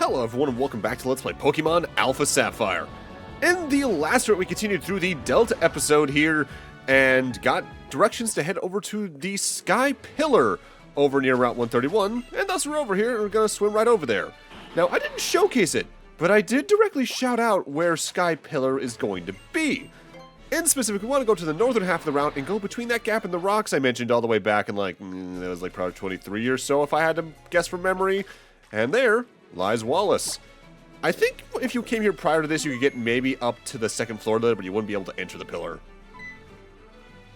Hello everyone and welcome back to Let's Play Pokemon Alpha Sapphire. In the last route we continued through the Delta episode here and got directions to head over to the Sky Pillar over near Route 131, and thus we're over here and we're going to swim right over there. Now I didn't showcase it, but I did directly shout out where Sky Pillar is going to be. In specific, we want to go to the northern half of the route and go between that gap in the rocks I mentioned all the way back in that was like probably 23 or so if I had to guess from memory. And there lies Wallace. I think if you came here prior to this, you could get maybe up to the second floor there, but you wouldn't be able to enter the pillar.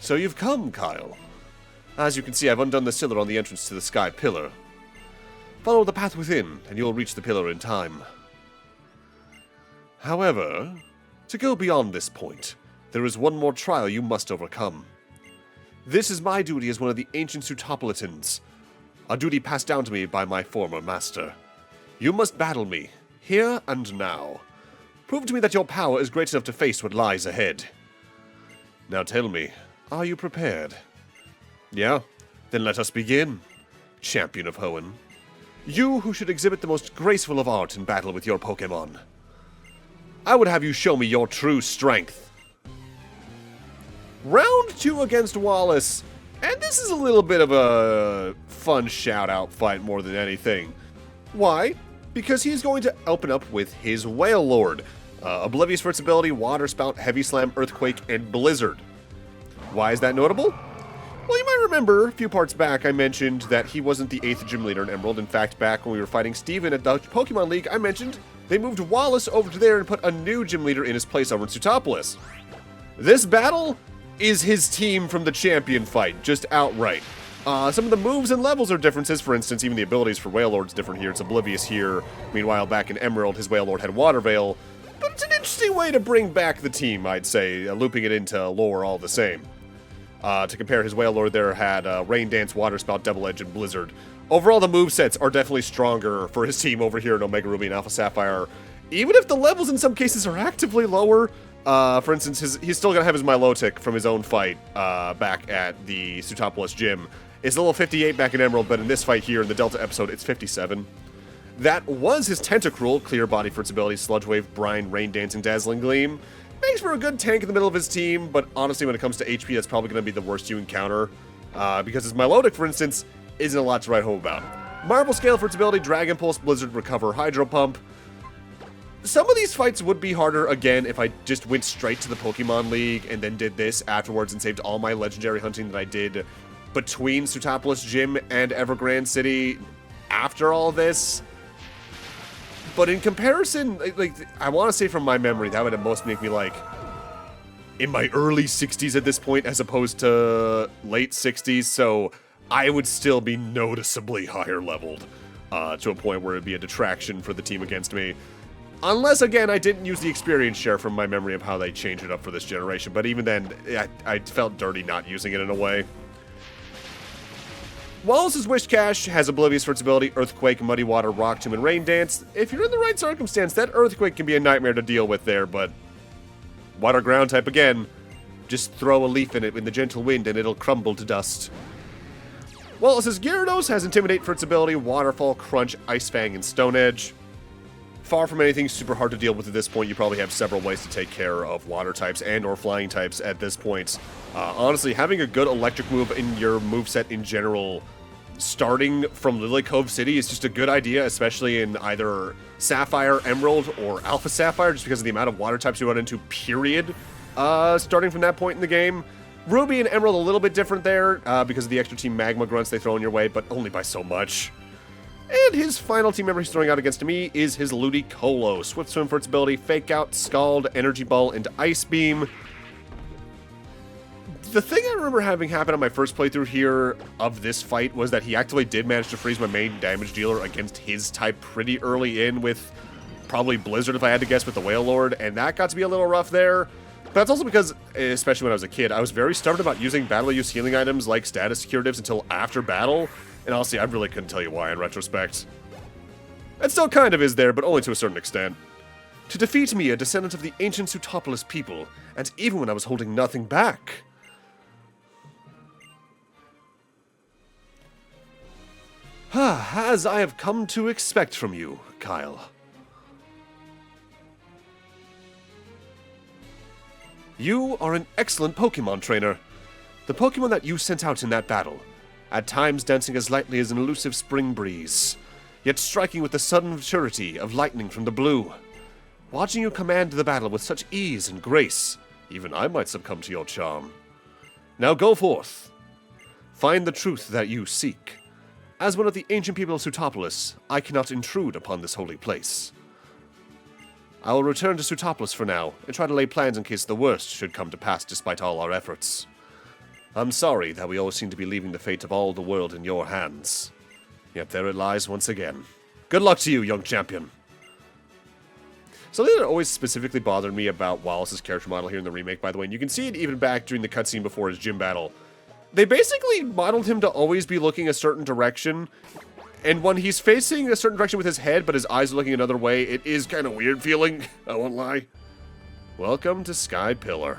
So you've come, Kyle. As you can see, I've undone the cylinder on the entrance to the Sky Pillar. Follow the path within, and you'll reach the pillar in time. However, to go beyond this point, there is one more trial you must overcome. This is my duty as one of the ancient Sutopolitans, a duty passed down to me by my former master. You must battle me, here and now. Prove to me that your power is great enough to face what lies ahead. Now tell me, are you prepared? Yeah? Then let us begin. Champion of Hoenn. You who should exhibit the most graceful of art in battle with your Pokémon. I would have you show me your true strength. Round 2 against Wallace. And this is a little bit of a fun shout-out fight more than anything. Why? Because he's going to open up with his Whale Lord. Oblivious for its ability, Water Spout, Heavy Slam, Earthquake, and Blizzard. Why is that notable? Well, you might remember a few parts back I mentioned that he wasn't the 8th gym leader in Emerald. In fact, back when we were fighting Steven at the Pokemon League, I mentioned they moved Wallace over to there and put a new gym leader in his place over in Sutopolis. This battle is his team from the champion fight, just outright. Some of the moves and levels are differences. For instance, even the abilities for Wailord's different here. It's Oblivious here. Meanwhile, back in Emerald, his Wailord had Water Veil. But it's an interesting way to bring back the team, I'd say, looping it into lore all the same. To compare, his Wailord there had Rain Dance, Water Spout, Double Edge, and Blizzard. Overall, the movesets are definitely stronger for his team over here in Omega Ruby and Alpha Sapphire. Even if the levels in some cases are actively lower. For instance, he's still going to have his Milotic from his own fight back at the Sutopolis gym. It's level 58 back in Emerald, but in this fight here in the Delta episode, it's 57. That was his Tentacruel, Clear Body for its abilities, Sludge Wave, Brine, Rain Dance, and Dazzling Gleam. Makes for a good tank in the middle of his team, but honestly, when it comes to HP, that's probably going to be the worst you encounter. Because his Milotic, for instance, isn't a lot to write home about. Marble Scale for its ability, Dragon Pulse, Blizzard, Recover, Hydro Pump. Some of these fights would be harder, again, if I just went straight to the Pokemon League and then did this afterwards and saved all my legendary hunting that I did between Sutopolis Gym and Evergrande City after all this. But in comparison, like I want to say from my memory, that would at most make me like in my early 60s at this point as opposed to late 60s, so I would still be noticeably higher leveled to a point where it'd be a detraction for the team against me. Unless, again, I didn't use the experience share from my memory of how they changed it up for this generation, but even then, I felt dirty not using it in a way. Wallace's Wish Cache has Oblivious for its ability, Earthquake, Muddy Water, Rock Tomb, and Rain Dance. If you're in the right circumstance, that Earthquake can be a nightmare to deal with there, but Water Ground type again, just throw a leaf in it in the gentle wind and it'll crumble to dust. Wallace's Gyarados has Intimidate for its ability, Waterfall, Crunch, Ice Fang, and Stone Edge. Far from anything super hard to deal with at this point. You probably have several ways to take care of water types and or flying types at this point. Honestly, having a good electric move in your moveset in general, starting from Lily Cove City, is just a good idea, especially in either Sapphire, Emerald, or Alpha Sapphire, just because of the amount of water types you run into, period, starting from that point in the game. Ruby and Emerald a little bit different there, because of the extra team Magma Grunts they throw in your way, but only by so much. And his final team member he's throwing out against me is his Ludicolo. Swift Swim for its ability, Fake Out, Scald, Energy Ball, and Ice Beam. The thing I remember having happen on my first playthrough here of this fight was that he actually did manage to freeze my main damage dealer against his type pretty early in with probably Blizzard if I had to guess with the Whale Lord, and that got to be a little rough there. But that's also because, especially when I was a kid, I was very stubborn about using battle use healing items like status curatives until after battle. And honestly, I really couldn't tell you why in retrospect. It still kind of is there, but only to a certain extent. To defeat me, a descendant of the ancient Sutopolis people, and even when I was holding nothing back. As I have come to expect from you, Kyle. You are an excellent Pokemon trainer. The Pokemon that you sent out in that battle, at times dancing as lightly as an elusive spring breeze, yet striking with the sudden surety of lightning from the blue. Watching you command the battle with such ease and grace, even I might succumb to your charm. Now go forth. Find the truth that you seek. As one of the ancient people of Sutopolis, I cannot intrude upon this holy place. I will return to Sutopolis for now, and try to lay plans in case the worst should come to pass despite all our efforts. I'm sorry that we always seem to be leaving the fate of all the world in your hands. Yet there it lies once again. Good luck to you, young champion. Something that always specifically bothered me about Wallace's character model here in the remake, by the way, and you can see it even back during the cutscene before his gym battle. They basically modeled him to always be looking a certain direction, and when he's facing a certain direction with his head, but his eyes are looking another way, it is kind of weird feeling, I won't lie. Welcome to Sky Pillar.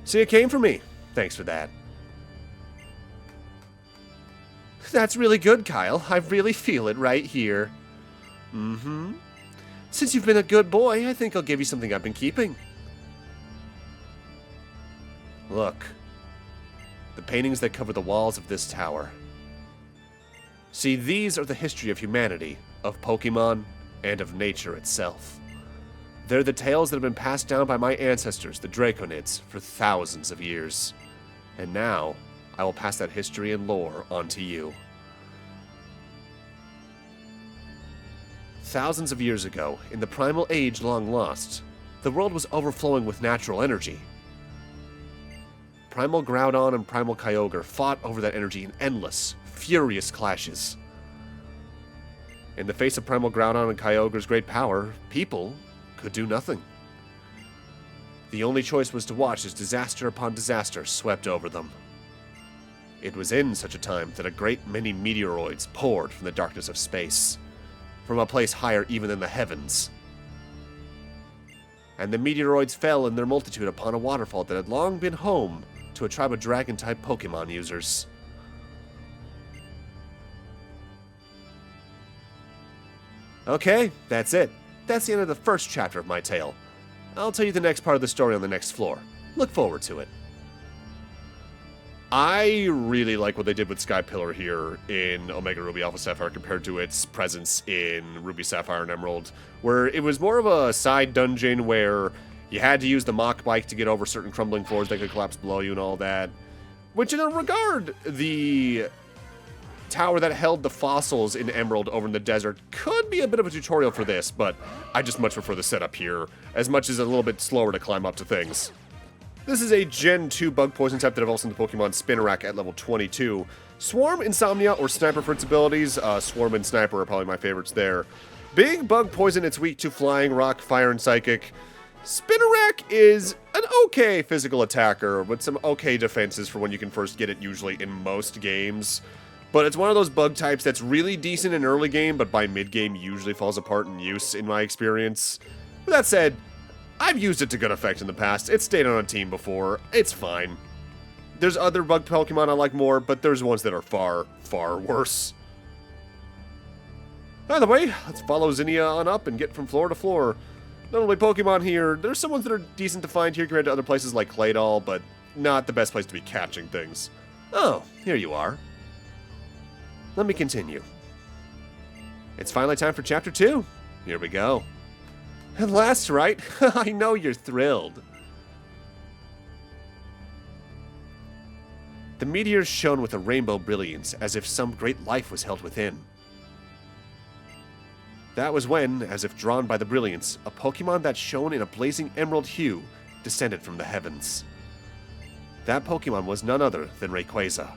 So you came for me. Thanks for that. That's really good, Kyle. I really feel it right here. Mm-hmm. Since you've been a good boy, I think I'll give you something I've been keeping. Look. The paintings that cover the walls of this tower. See, these are the history of humanity, of Pokemon, and of nature itself. They're the tales that have been passed down by my ancestors, the Draconids, for thousands of years. And now, I will pass that history and lore on to you. Thousands of years ago, in the primal age long lost, the world was overflowing with natural energy. Primal Groudon and Primal Kyogre fought over that energy in endless, furious clashes. In the face of Primal Groudon and Kyogre's great power, people could do nothing. The only choice was to watch as disaster upon disaster swept over them. It was in such a time that a great many meteoroids poured from the darkness of space, from a place higher even than the heavens. And the meteoroids fell in their multitude upon a waterfall that had long been home to a tribe of dragon-type Pokemon users. Okay, that's it. That's the end of the first chapter of my tale. I'll tell you the next part of the story on the next floor. Look forward to it. I really like what they did with Sky Pillar here in Omega Ruby Alpha Sapphire compared to its presence in Ruby Sapphire and Emerald, where it was more of a side dungeon where you had to use the Mach Bike to get over certain crumbling floors that could collapse below you and all that. Which, in a regard, the tower that held the fossils in Emerald over in the desert could be a bit of a tutorial for this, but I just much prefer the setup here, as much as a little bit slower to climb up to things. This is a Gen 2 bug poison type that evolves into Pokemon Spinarak at level 22. Swarm, Insomnia, or Sniper for its abilities. Swarm and Sniper are probably my favorites there. Being bug poison, it's weak to Flying, Rock, Fire, and Psychic. Spinarak is an okay physical attacker, with some okay defenses for when you can first get it usually in most games. But it's one of those bug types that's really decent in early game, but by mid-game usually falls apart in use, in my experience. With that said, I've used it to good effect in the past. It's stayed on a team before. It's fine. There's other bug Pokemon I like more, but there's ones that are far, far worse. By the way, let's follow Zinnia on up and get from floor to floor. Not only Pokemon here, there's some ones that are decent to find here compared to other places like Claydol, but not the best place to be catching things. Oh, here you are. Let me continue. It's finally time for Chapter 2. Here we go. At last, right? I know you're thrilled. The meteors shone with a rainbow brilliance, as if some great life was held within. That was when, as if drawn by the brilliance, a Pokemon that shone in a blazing emerald hue descended from the heavens. That Pokemon was none other than Rayquaza.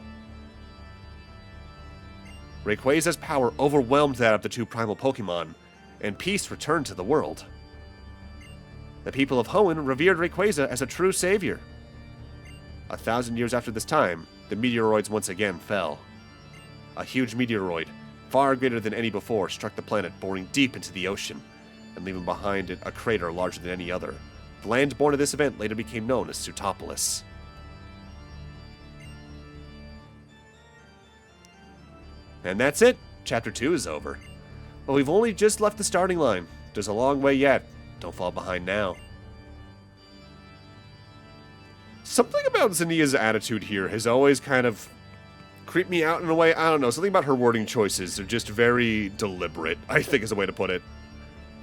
Rayquaza's power overwhelmed that of the two primal Pokemon, and peace returned to the world. The people of Hoenn revered Rayquaza as a true savior. 1,000 years after this time, the meteoroids once again fell. A huge meteoroid, far greater than any before, struck the planet, boring deep into the ocean, and leaving behind it a crater larger than any other. The land born of this event later became known as Sutopolis. And that's it. Chapter 2 is over. But we've only just left the starting line. There's a long way yet. Don't fall behind now. Something about Zinnia's attitude here has always kind of creeped me out in a way. I don't know, something about her wording choices are just very deliberate, I think is a way to put it.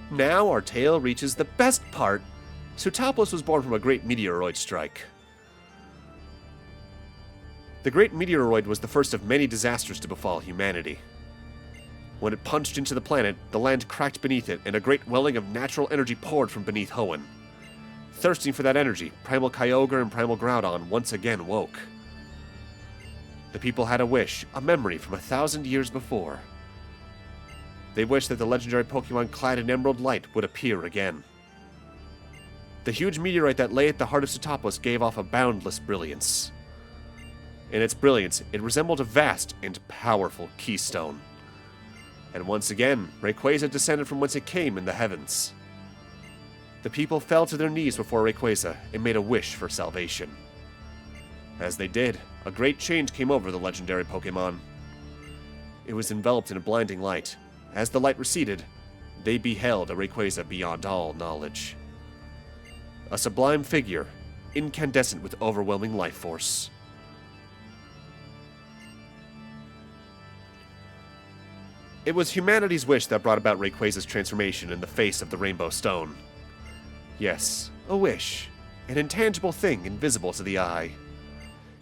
Now our tale reaches the best part. Pseudopoulos was born from a great meteoroid strike. The great meteoroid was the first of many disasters to befall humanity. When it punched into the planet, the land cracked beneath it, and a great welling of natural energy poured from beneath Hoenn. Thirsting for that energy, Primal Kyogre and Primal Groudon once again woke. The people had a wish, a memory from 1,000 years before. They wished that the legendary Pokemon clad in emerald light would appear again. The huge meteorite that lay at the heart of Pseudopoulos gave off a boundless brilliance. In its brilliance, it resembled a vast and powerful keystone. And once again, Rayquaza descended from whence it came in the heavens. The people fell to their knees before Rayquaza and made a wish for salvation. As they did, a great change came over the legendary Pokemon. It was enveloped in a blinding light. As the light receded, they beheld a Rayquaza beyond all knowledge. A sublime figure, incandescent with overwhelming life force. It was humanity's wish that brought about Rayquaza's transformation in the face of the Rainbow Stone. Yes, a wish. An intangible thing invisible to the eye.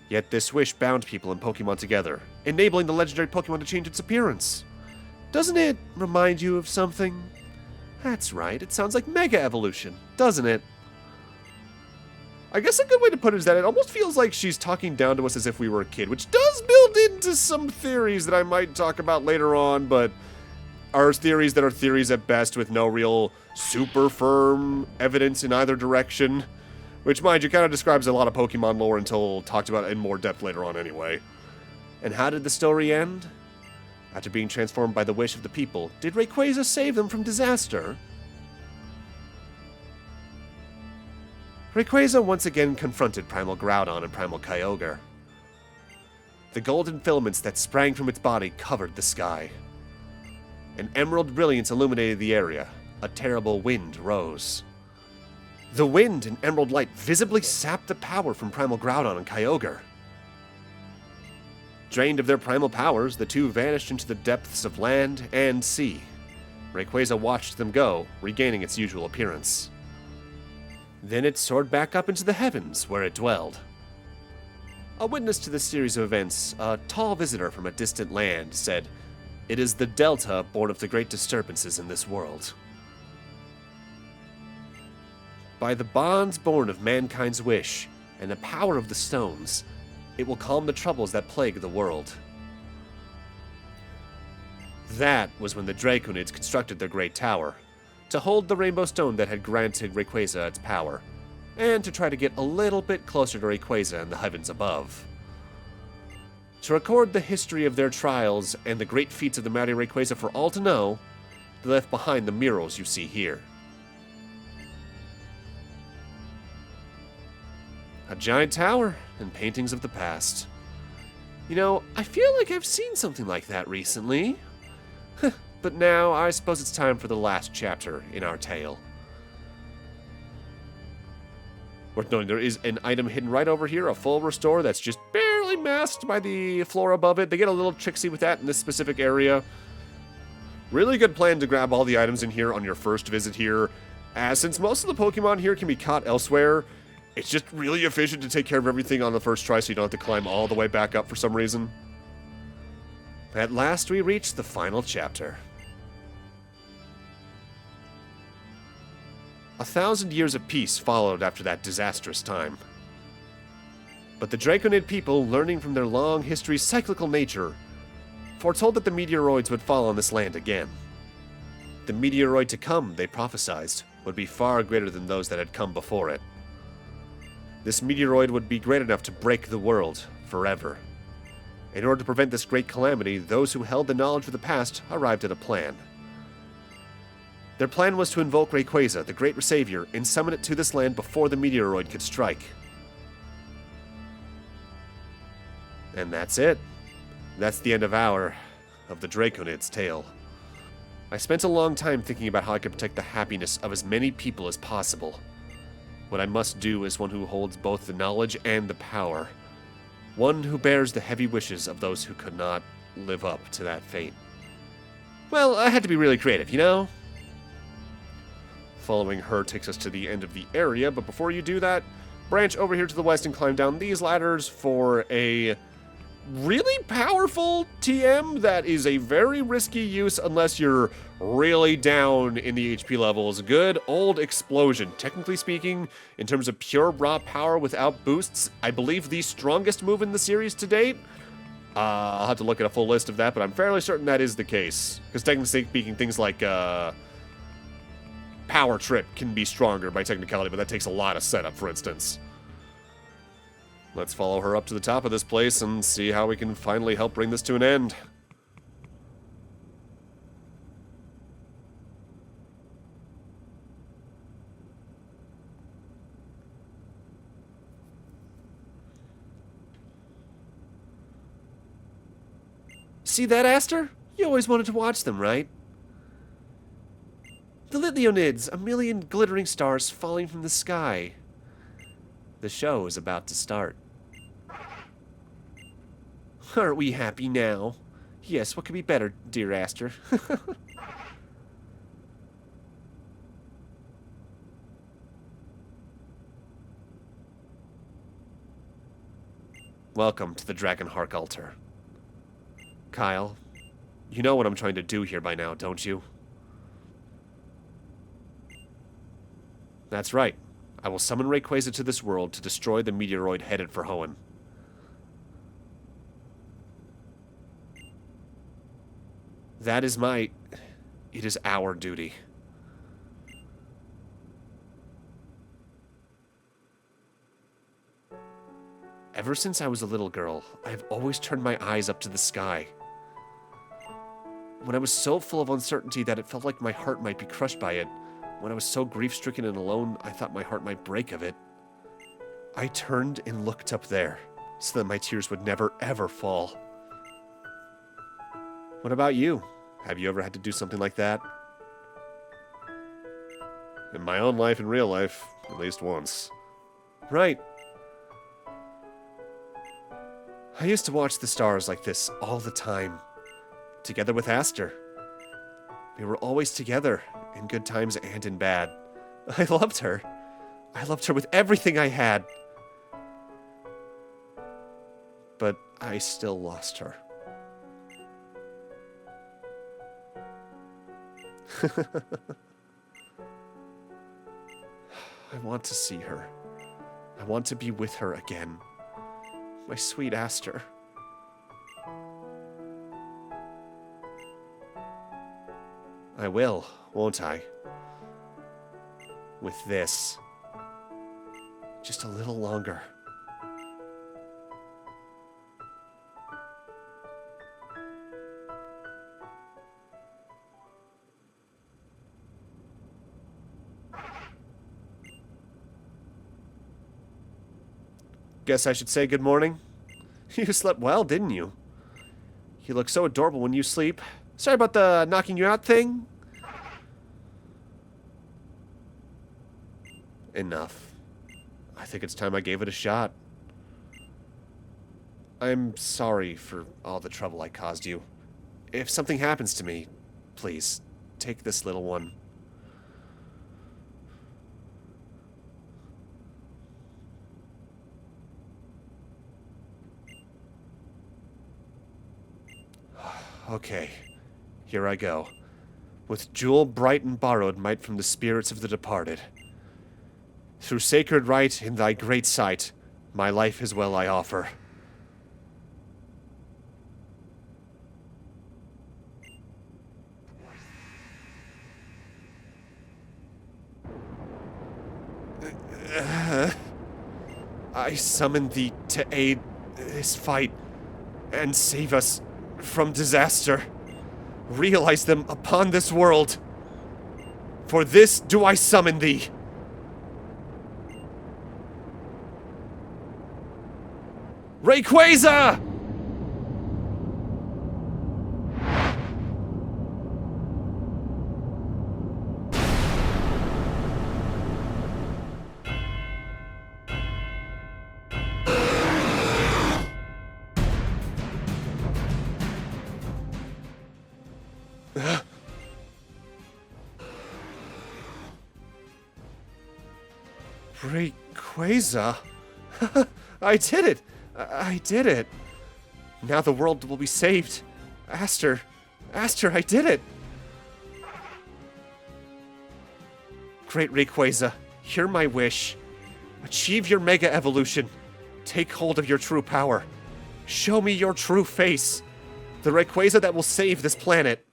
Yet this wish bound people and Pokemon together, enabling the legendary Pokemon to change its appearance. Doesn't it remind you of something? That's right, it sounds like Mega Evolution, doesn't it? I guess a good way to put it is that it almost feels like she's talking down to us as if we were a kid, which does build into some theories that I might talk about later on, but are theories that are theories at best with no real super firm evidence in either direction. Which, mind you, kind of describes a lot of Pokemon lore until talked about in more depth later on anyway. And how did the story end? After being transformed by the wish of the people, did Rayquaza save them from disaster? Rayquaza once again confronted Primal Groudon and Primal Kyogre. The golden filaments that sprang from its body covered the sky. An emerald brilliance illuminated the area. A terrible wind rose. The wind and emerald light visibly sapped the power from Primal Groudon and Kyogre. Drained of their primal powers, the two vanished into the depths of land and sea. Rayquaza watched them go, regaining its usual appearance. Then it soared back up into the heavens, where it dwelled. A witness to this series of events, a tall visitor from a distant land, said, "It is the Delta born of the great disturbances in this world. By the bonds born of mankind's wish, and the power of the stones, it will calm the troubles that plague the world." That was when the Draconids constructed their great tower, to hold the Rainbow Stone that had granted Rayquaza its power, and to try to get a little bit closer to Rayquaza in the heavens above. To record the history of their trials and the great feats of the mighty Rayquaza for all to know, they left behind the murals you see here. A giant tower and paintings of the past. You know, I feel like I've seen something like that recently. But now, I suppose it's time for the last chapter in our tale. Worth noting, there is an item hidden right over here, a full restore that's just barely masked by the floor above it. They get a little tricksy with that in this specific area. Really good plan to grab all the items in here on your first visit here. Since most of the Pokemon here can be caught elsewhere, it's just really efficient to take care of everything on the first try so you don't have to climb all the way back up for some reason. At last we reach the final chapter. 1,000 years of peace followed after that disastrous time. But the Draconid people, learning from their long history's cyclical nature, foretold that the meteoroids would fall on this land again. The meteoroid to come, they prophesied, would be far greater than those that had come before it. This meteoroid would be great enough to break the world forever. In order to prevent this great calamity, those who held the knowledge of the past arrived at a plan. Their plan was to invoke Rayquaza, the great savior, and summon it to this land before the meteoroid could strike. And that's it. That's the end of the Draconid's tale. I spent a long time thinking about how I could protect the happiness of as many people as possible. What I must do is one who holds both the knowledge and the power. One who bears the heavy wishes of those who could not live up to that fate. Well, I had to be really creative, you know? Following her takes us to the end of the area, but before you do that, branch over here to the west and climb down these ladders for a really powerful TM that is a very risky use unless you're really down in the HP levels. Good old explosion. Technically speaking, in terms of pure raw power without boosts, I believe the strongest move in the series to date. I'll have to look at a full list of that, but I'm fairly certain that is the case. Because technically speaking, things like Power Trip can be stronger by technicality, but that takes a lot of setup, for instance. Let's follow her up to the top of this place and see how we can finally help bring this to an end. See that, Aster? You always wanted to watch them, right? The Lithionids, a million glittering stars falling from the sky. The show is about to start. Aren't we happy now? Yes, what could be better, dear Aster? Welcome to the Dragonhark altar. Kyle, you know what I'm trying to do here by now, don't you? That's right. I will summon Rayquaza to this world to destroy the meteoroid headed for Hoenn. That is my... It is our duty. Ever since I was a little girl, I have always turned my eyes up to the sky. When I was so full of uncertainty that it felt like my heart might be crushed by it, when I was so grief-stricken and alone, I thought my heart might break of it, I turned and looked up there, so that my tears would never, ever fall. What about you? Have you ever had to do something like that? In my own life and real life, at least once. Right. I used to watch the stars like this all the time, together with Aster. We were always together, in good times and in bad. I loved her. I loved her with everything I had. But I still lost her. I want to see her. I want to be with her again. My sweet Aster. I will, won't I? With this. Just a little longer. Guess I should say good morning. You slept well, didn't you? You look so adorable when you sleep. Sorry about the knocking you out thing. Enough. I think it's time I gave it a shot. I'm sorry for all the trouble I caused you. If something happens to me, please, take this little one. Okay, here I go. With jewel bright and borrowed might from the spirits of the departed. Through sacred rite in thy great sight, my life as well I offer. I summon thee to aid this fight and save us from disaster. Realize them upon this world. For this do I summon thee. Rayquaza! Rayquaza? I did it! I did it! Now the world will be saved. Aster, I did it! Great Rayquaza, hear my wish. Achieve your Mega Evolution. Take hold of your true power. Show me your true face. The Rayquaza that will save this planet.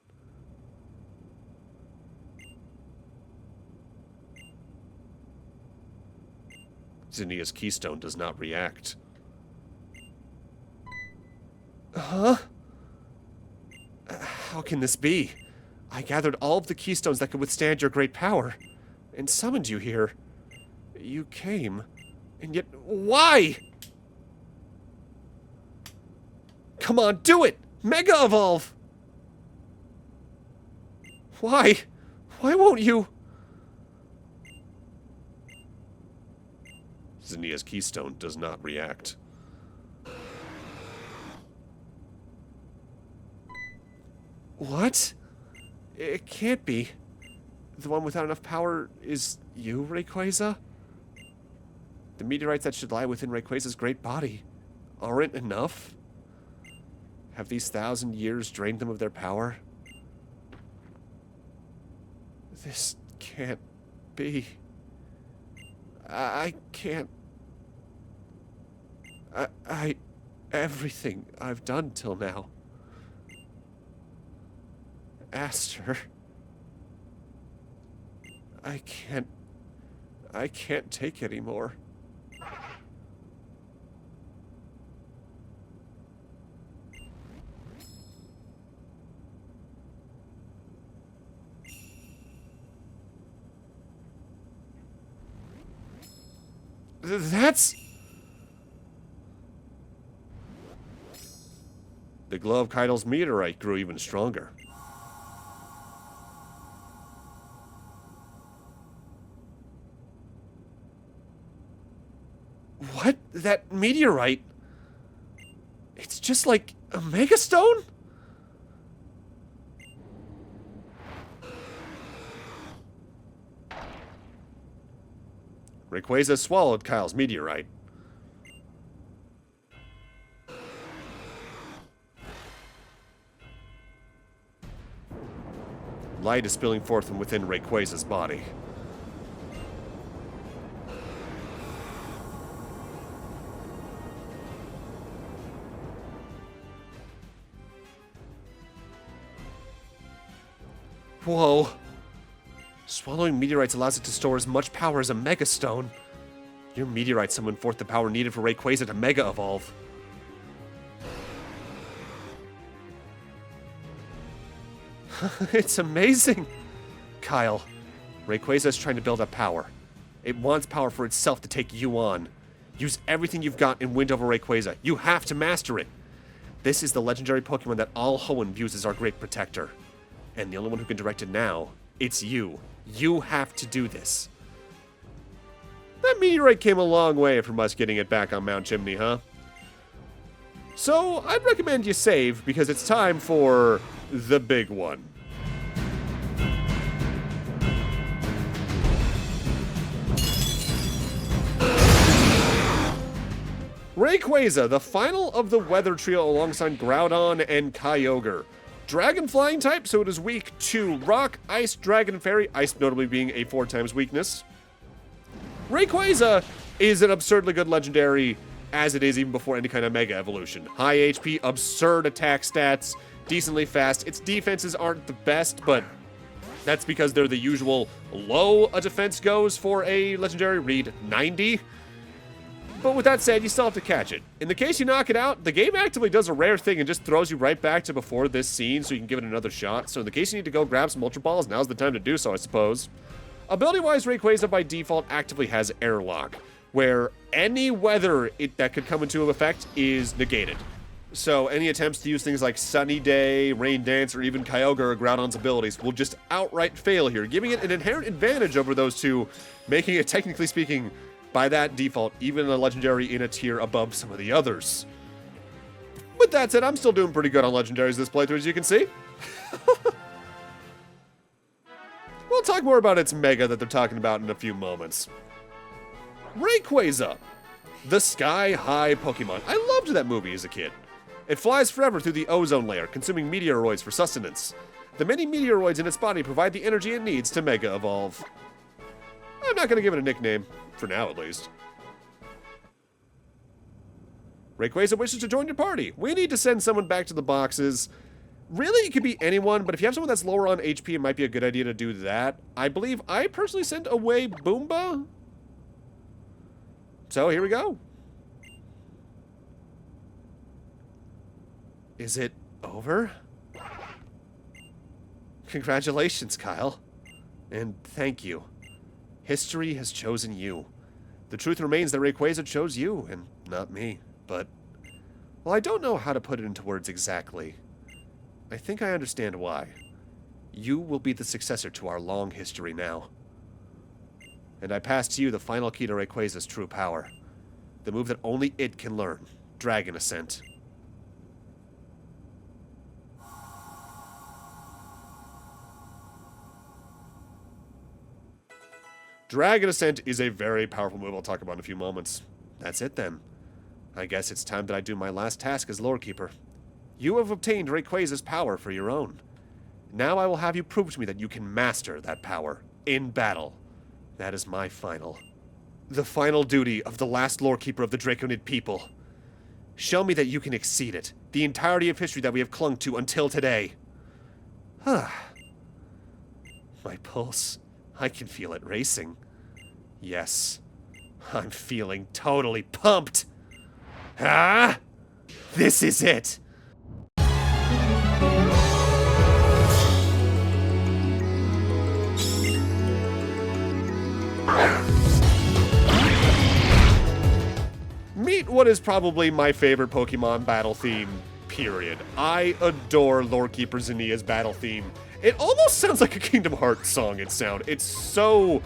Zinnia's keystone does not react. Huh? How can this be? I gathered all of the keystones that could withstand your great power, and summoned you here. You came, and yet why? Come on, do it! Mega Evolve! Why? Why won't you? Zinnia's keystone does not react. What? It can't be. The one without enough power is you, Rayquaza? The meteorites that should lie within Rayquaza's great body aren't enough? Have these 1,000 years drained them of their power? This can't be. I can't. Everything I've done till now. Aster. I can't take anymore. That's... The glow of Kaido's meteorite grew even stronger. What? That meteorite? It's just like a megastone? Rayquaza swallowed Kyle's meteorite. Light is spilling forth from within Rayquaza's body. Whoa. Swallowing meteorites allows it to store as much power as a megastone. Your meteorite summoned forth the power needed for Rayquaza to Mega Evolve. It's amazing! Kyle, Rayquaza is trying to build up power. It wants power for itself to take you on. Use everything you've got and win over Rayquaza. You have to master it. This is the legendary Pokemon that all Hoenn views as our great protector. And the only one who can direct it now, it's you. You have to do this. That meteorite came a long way from us getting it back on Mount Chimney, huh? So, I'd recommend you save, because it's time for the big one. Rayquaza, the final of the Weather Trio alongside Groudon and Kyogre. Dragon flying type, so it is weak to Rock, Ice, Dragon, Fairy, Ice notably being a 4x weakness. Rayquaza is an absurdly good legendary, as it is even before any kind of Mega Evolution. High HP, absurd attack stats, decently fast. Its defenses aren't the best, but that's because they're the usual low a defense goes for a legendary, read 90. But with that said, you still have to catch it. In the case you knock it out, the game actively does a rare thing and just throws you right back to before this scene so you can give it another shot. So in the case you need to go grab some Ultra Balls, now's the time to do so, I suppose. Ability-wise, Rayquaza by default actively has Airlock, where any weather that could come into effect is negated. So any attempts to use things like Sunny Day, Rain Dance, or even Kyogre or Groudon's abilities will just outright fail here, giving it an inherent advantage over those two, making it, technically speaking, by that default, even a legendary in a tier above some of the others. With that said, I'm still doing pretty good on legendaries this playthrough, as you can see. We'll talk more about its Mega that they're talking about in a few moments. Rayquaza, the sky-high Pokemon. I loved that movie as a kid. It flies forever through the ozone layer, consuming meteoroids for sustenance. The many meteoroids in its body provide the energy it needs to Mega Evolve. I'm not going to give it a nickname, for now at least. Rayquaza wishes to join your party. We need to send someone back to the boxes. Really, it could be anyone, but if you have someone that's lower on HP, it might be a good idea to do that. I believe I personally sent away Boomba. So here we go. Is it over? Congratulations, Kyle. And thank you. History has chosen you. The truth remains that Rayquaza chose you, and not me. But, well, I don't know how to put it into words exactly. I think I understand why. You will be the successor to our long history now. And I pass to you the final key to Rayquaza's true power. The move that only it can learn. Dragon Ascent. Dragon Ascent is a very powerful move I'll talk about in a few moments. That's it then. I guess it's time that I do my last task as Lore Keeper. You have obtained Rayquaza's power for your own. Now I will have you prove to me that you can master that power in battle. That is my the final duty of the last Lore Keeper of the Draconid people. Show me that you can exceed it, the entirety of history that we have clung to until today. My pulse, I can feel it racing. Yes, I'm feeling totally pumped. This is it. Meet what is probably my favorite Pokemon battle theme, period. I adore Lore Keeper Zinnia's battle theme. It almost sounds like a Kingdom Hearts song, It's so...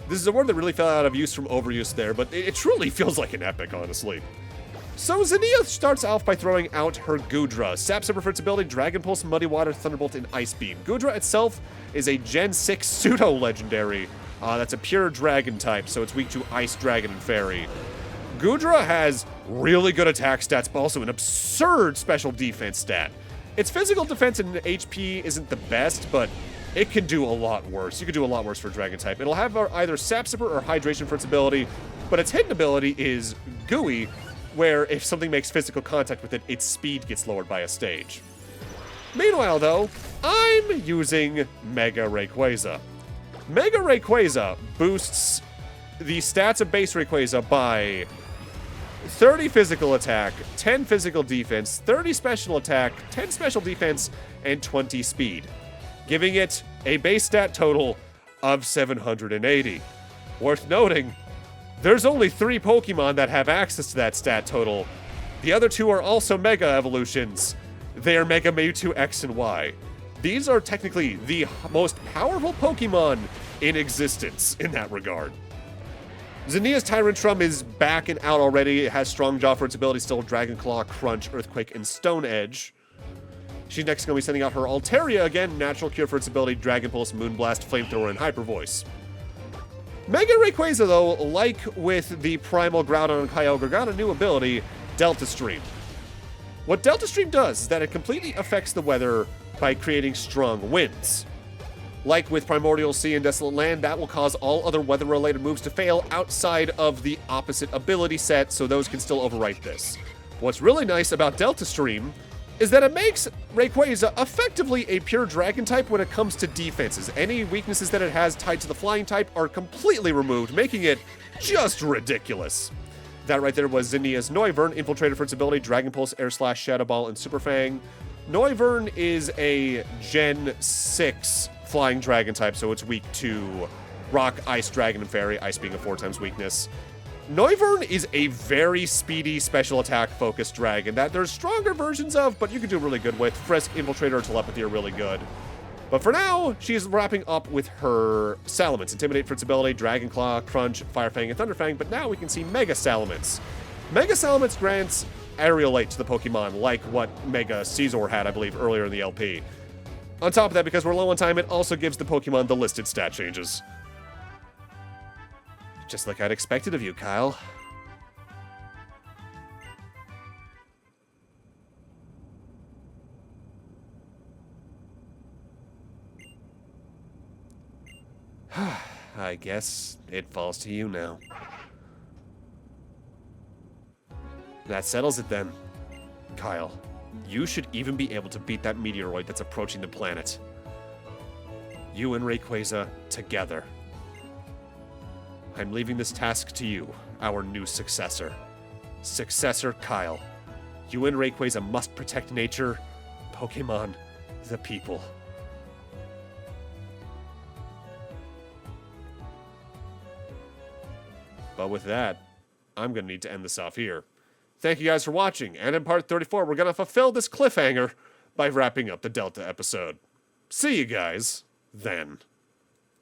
This is a word that really fell out of use from overuse there, but it truly feels like an epic, honestly. So Zinnia starts off by throwing out her Goodra. Sap Super for its ability, Dragon Pulse, Muddy Water, Thunderbolt, and Ice Beam. Goodra itself is a Gen 6 pseudo-legendary. That's a pure Dragon type, so it's weak to Ice, Dragon, and Fairy. Goodra has really good attack stats, but also an absurd special defense stat. Its physical defense and HP isn't the best, but it can do a lot worse. You can do a lot worse for a Dragon type. It'll have either Sap Sipper or Hydration for its ability, but its hidden ability is Gooey, where if something makes physical contact with it, its speed gets lowered by a stage. Meanwhile, though, I'm using Mega Rayquaza. Mega Rayquaza boosts the stats of base Rayquaza by 30 physical attack, 10 physical defense, 30 special attack, 10 special defense, and 20 speed, giving it a base stat total of 780. Worth noting, there's only 3 Pokemon that have access to that stat total. The other 2 are also Mega Evolutions. They are Mega Mewtwo X and Y. These are technically the most powerful Pokemon in existence in that regard. Zinnia's Tyrantrum is back and out already. It has Strong Jaw for its ability still, Dragon Claw, Crunch, Earthquake, and Stone Edge. She's next going to be sending out her Altaria again, Natural Cure for its ability, Dragon Pulse, Moonblast, Flamethrower, and Hyper Voice. Mega Rayquaza, though, like with the Primal Groudon and Kyogre, got a new ability, Delta Stream. What Delta Stream does is that it completely affects the weather by creating strong winds. Like with Primordial Sea and Desolate Land, that will cause all other weather-related moves to fail outside of the opposite ability set, so those can still overwrite this. What's really nice about Delta Stream is that it makes Rayquaza effectively a pure Dragon type when it comes to defenses. Any weaknesses that it has tied to the Flying type are completely removed, making it just ridiculous. That right there was Zinnia's Noivern, infiltrated for its ability, Dragon Pulse, Air Slash, Shadow Ball, and Super Fang. Noivern is a Gen 6 Flying Dragon type, so it's weak to Rock, Ice, Dragon, and Fairy, Ice being a 4x weakness. Noivern is a very speedy special attack focused dragon that there's stronger versions of, but you can do really good with. Frisk, Infiltrator, or Telepathy are really good. But for now, she's wrapping up with her Salamence. Intimidate for its ability, Dragon Claw, Crunch, Fire Fang, and Thunder Fang, but now we can see Mega Salamence. Mega Salamence grants Aerial Aid to the Pokemon, like what Mega Caesar had, I believe, earlier in the LP. On top of that, because we're low on time, it also gives the Pokemon the listed stat changes. Just like I'd expected of you, Kyle. I guess it falls to you now. That settles it then. Kyle, you should even be able to beat that meteoroid that's approaching the planet. You and Rayquaza together. I'm leaving this task to you, our new successor. Successor Kyle. You and Rayquaza must protect nature, Pokemon, the people. But with that, I'm going to need to end this off here. Thank you guys for watching, and in part 34, we're going to fulfill this cliffhanger by wrapping up the Delta episode. See you guys then.